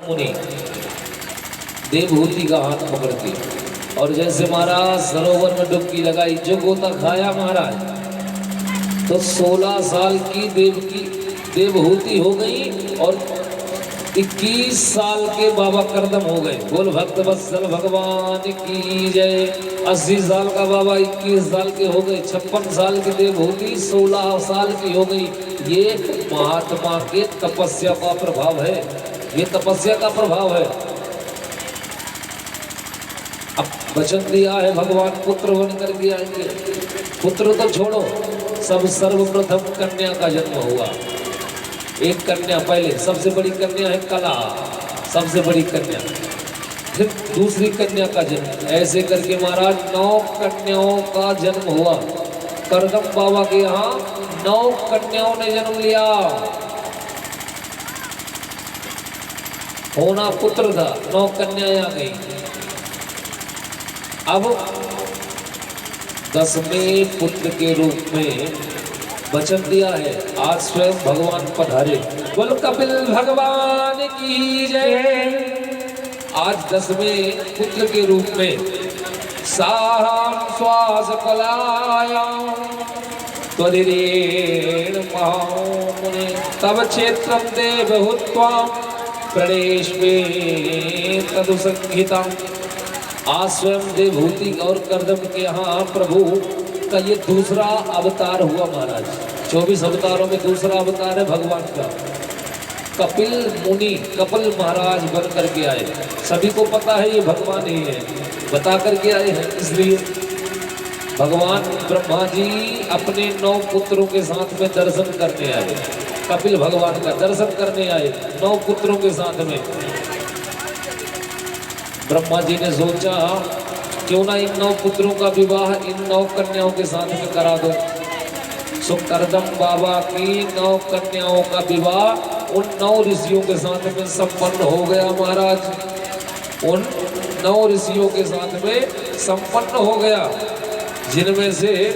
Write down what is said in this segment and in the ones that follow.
मुनि देवहूति का हाथ पकड़ती और जैसे महाराज सरोवर में डुबकी लगाई, जो गोता खाया महाराज तो 16 साल की देवहूति हो गई और 21 साल के बाबा करदम हो गए। बोल भक्त वत्सल भगवान की जय। 80 साल का बाबा 21 साल के हो गए। 56 साल की देवहूति 16 साल की हो गई। ये महात्मा के तपस्या का प्रभाव है, ये तपस्या का प्रभाव है। अब वचन दिया है भगवान पुत्र बन करके आएंगे। पुत्र तो छोड़ो, सब सर्वप्रथम कन्या का जन्म हुआ। एक कन्या, पहले सबसे बड़ी कन्या है कला, सबसे बड़ी कन्या, फिर दूसरी कन्या का जन्म, ऐसे करके महाराज 9 कन्याओं का जन्म हुआ। करदम बाबा के यहाँ 9 कन्याओं ने जन्म लिया। होना पुत्र था, 9 कन्याएं आ गई। अब 10वें पुत्र के रूप में वचन दिया है, आज स्वयं भगवान पधारे। बोल कपिल भगवान की जय। आज 10वें पुत्र के रूप में साहम श्वास कलायाम त्वरिरेण महामुने तब क्षेत्रम देवहूत्वाम प्रणेश में तदुसंहितम। आज स्वयं देवहूति और करदम के यहाँ प्रभु का ये दूसरा अवतार हुआ महाराज। 24 अवतारों में दूसरा अवतार है भगवान का। कपिल मुनि, कपिल महाराज बन करके आए। सभी को पता है ये भगवान ही है, बता करके आए हैं। इसलिए भगवान ब्रह्मा जी अपने 9 पुत्रों के साथ में दर्शन करने आए। कपिल भगवान का दर्शन करने आए 9 पुत्रों के साथ में। ब्रह्मा जी ने सोचा क्यों ना इन 9 पुत्रों का विवाह इन 9 कन्याओं के साथ में करा दो। सो करदम बाबा की 9 कन्याओं का विवाह उन 9 ऋषियों के साथ में संपन्न हो गया महाराज। उन 9 ऋषियों के साथ में संपन्न हो गया, जिनमें से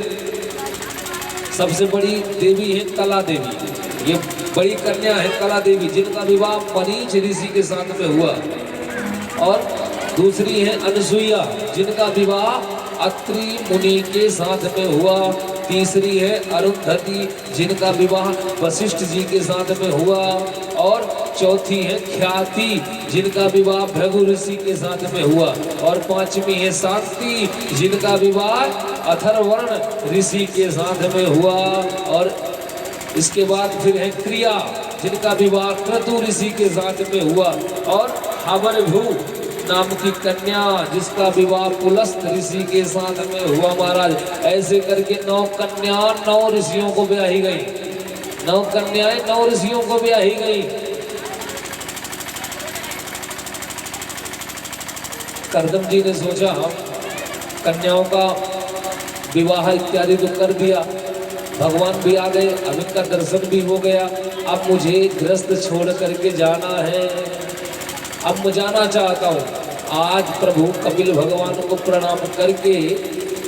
सबसे बड़ी देवी है कला देवी। ये बड़ी कन्या है कला देवी, जिनका विवाह मरीच ऋषि के साथ में हुआ। और दूसरी है अनसुईया, जिनका विवाह अत्रि मुनि के साथ में हुआ। तीसरी है अरुंधति, जिनका विवाह वशिष्ठ जी के साथ में हुआ। और चौथी है ख्याति, जिनका विवाह भृगु ऋषि के साथ में हुआ। और 5वीं है शांति, जिनका विवाह अथर्वर्ण ऋषि के साथ में हुआ। और इसके बाद फिर है क्रिया, जिनका विवाह क्रतु ऋषि के साथ में हुआ। और हवरभू नाम की कन्या, जिसका विवाह पुलस्त ऋषि के साथ में हुआ महाराज। ऐसे करके 9 कन्या 9 ऋषियों को ब्याही गई। 9 कन्याएं 9 ऋषियों को ब्याही गई। करदम जी ने सोचा हम कन्याओं का विवाह इत्यादि तो कर दिया, भगवान भी आ गए, अब इनका दर्शन भी हो गया। अब मुझे गृहस्थ छोड़ करके जाना है, अब मैं जाना चाहता हूँ। आज प्रभु कपिल भगवान को प्रणाम करके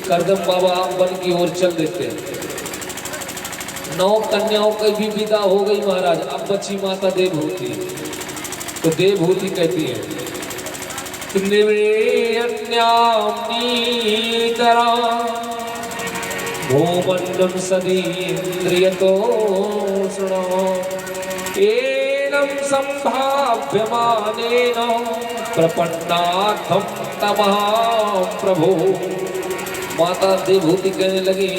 करदम बाबा वन की ओर चल देते हैं। 9 कन्याओं की भी विदा हो गई महाराज। अब बची माता देवहूति। तो देवहूति कहती है भूमंडम सदीन्द्रियतो संभाव्यमानेन प्रपन्नार्थम तमः प्रभु। माता देवहूति कहने लगी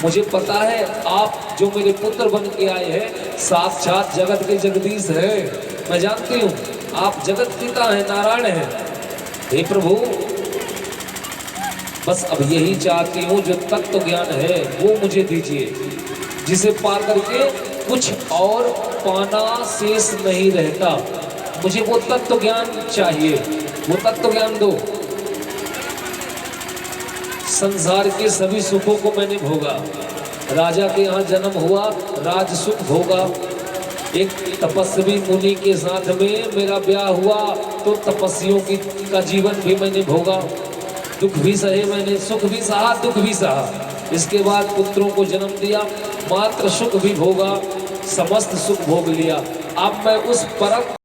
मुझे पता है आप जो मेरे पुत्र बन के आए हैं साक्षात जगत के जगदीश है। मैं जानती हूँ आप जगत पिता है, नारायण है। हे प्रभु, बस अब यही चाहती हूँ जो तत्व ज्ञान है वो मुझे दीजिए, जिसे पा करके कुछ और पाना शेष नहीं रहता। मुझे वो तत्व ज्ञान चाहिए, वो तत्व ज्ञान दो। संसार के सभी सुखों को मैंने भोगा, राजा के यहाँ जन्म हुआ, राज सुख भोगा। एक तपस्वी मुनि के साथ में मेरा ब्याह हुआ तो तपस्वियों का जीवन भी मैंने भोगा, दुख भी सहे मैंने, सुख भी सहा, दुख भी सहा। इसके बाद पुत्रों को जन्म दिया, मात्र सुख भी भोगा, समस्त सुख भोग लिया। अब मैं उस परम